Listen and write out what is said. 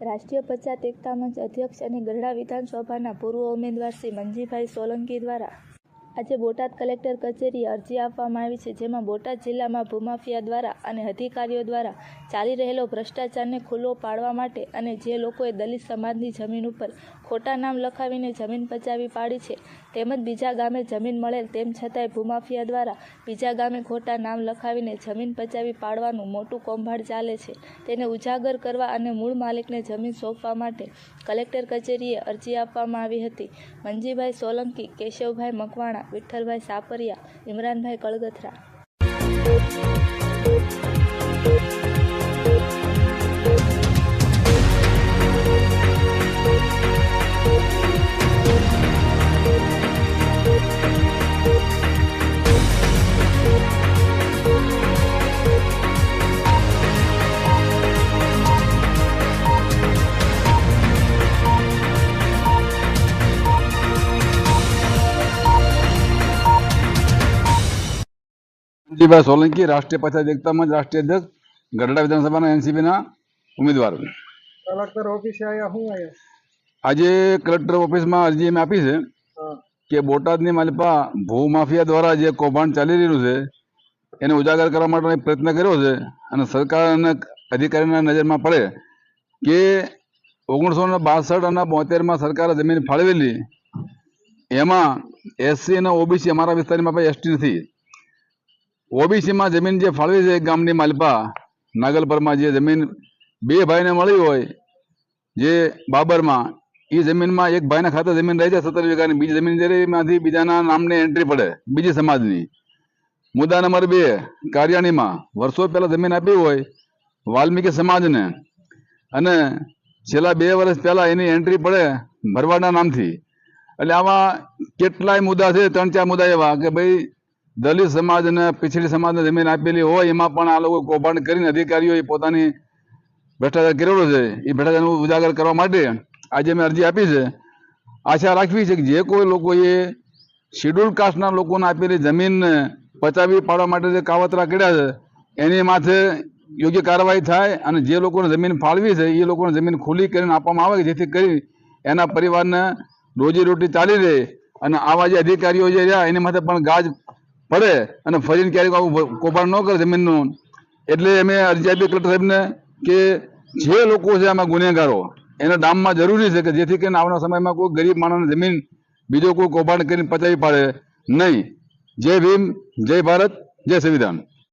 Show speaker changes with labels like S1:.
S1: રાષ્ટ્રીય પંચાયત એકતા મંચ અધ્યક્ષ અને ગઢડા વિધાનસભાના પૂર્વ ઉમેદવાર શ્રી મંજીભાઈ સોલંકી દ્વારા આજે બોટાદ કલેક્ટર કચેરીએ અરજી આપવામાં આવી છે, જેમાં બોટાદ જિલ્લામાં ભૂમાફિયા દ્વારા અને અધિકારીઓ દ્વારા ચાલી રહેલો ભ્રષ્ટાચારને ખુલ્લો પાડવા માટે અને જે લોકોએ દલિત સમાજની જમીન ઉપર ખોટા નામ લખાવીને જમીન પચાવી પાડી છે, તેમજ બીજા ગામે જમીન મળેલ તેમ છતાંય ભૂમાફિયા દ્વારા બીજા ગામે ખોટા નામ લખાવીને જમીન પચાવી પાડવાનું મોટું કૌભાંડ ચાલે છે, તેને ઉજાગર કરવા અને મૂળ માલિકને જમીન સોંપવા માટે કલેક્ટર કચેરીએ અરજી આપવામાં આવી હતી. મંજીભાઈ સોલંકી, કેશવભાઈ મકવાણા, વિઠ્ઠલભાઈ સાપરિયા, ઇમરાનભાઈ કળગથરા.
S2: મંજીભાઈ સોલંકી, રાષ્ટ્રીય પંચાયત એકતા મંચ રાષ્ટ્રીય અધ્યક્ષ, ગઢડા વિધાનસભાના એનસીપીના ઉમેદવાર.
S3: કલેક્ટર ઓફિસે આવ્યા
S2: આજે કલેક્ટર ઓફિસમાં અરજી અમે આપી છે કે બોટાદની માલિપા ભૂમાફિયા દ્વારા જે કૌભાંડ ચાલી રહ્યું છે એને ઉજાગર કરવા માટે પ્રયત્ન કર્યો છે અને સરકાર અને અધિકારીના નજરમાં પડે કે 1962 અને 72માં સરકારે જમીન ફાળવેલી, એમાં એસસી અને ઓબીસી, અમારા વિસ્તારમાં એસટી નથી, ઓબીસીમાં જમીન જે ફાળવી છે ગામની માલિપા નાગલપરમાં જે જમીન બે ભાઈને મળી હોય, જે બાબરમાં, એ જમીનમાં એક ભાઈના ખાતે જમીન રહી જાય 17 વીઘાની, બીજી જમીન એમાંથી બીજાના નામને એન્ટ્રી પડે બીજી સમાજની. મુદ્દા નંબર 2, કારિયાણીમાં વર્ષો પહેલા જમીન આપી હોય વાલ્મીકી સમાજને અને છેલ્લા 2 વર્ષ પહેલા એની એન્ટ્રી પડે ભરવાડના નામથી. એટલે આવા કેટલાય મુદ્દા છે, 3-4 મુદ્દા એવા કે ભાઈ દલિત સમાજ અને પિછડી સમાજને જમીન આપેલી હોય એમાં પણ આ લોકો કૌભાંડ કરીને અધિકારીઓએ પોતાની ભ્રષ્ટાચાર કરેલો છે. એ ભ્રષ્ટાચારનો ઉજાગર કરવા માટે આજે મેં અરજી આપી છે. આશા રાખવી છે કે જે કોઈ લોકોએ શેડ્યુલ કાસ્ટના લોકોને આપેલી જમીનને પચાવી પાડવા માટે જે કાવતરા કર્યા છે એની માથે યોગ્ય કાર્યવાહી થાય અને જે લોકોને જમીન ફાળવી છે એ લોકોને જમીન ખુલ્લી કરીને આપવામાં આવે, જેથી કરી એના પરિવારને રોજીરોટી ચાલી રહે અને આવા જે અધિકારીઓ જે રહ્યા એની માથે પણ ગાજ પડે અને ફરીને ક્યારેક આવું કૌભાંડ ન કરે જમીનનું. એટલે અમે અરજી આપી કલેક્ટર સાહેબને કે જે લોકો છે આમાં ગુનેગારો એને ડામમાં જરૂરી છે કે જેથી કરીને આવનારા સમયમાં કોઈ ગરીબ માણસની જમીન બીજો કોઈ કૌભાંડ કરીને પચાવી પાડે નહીં. જય ભીમ, જય ભારત, જય સંવિધાન.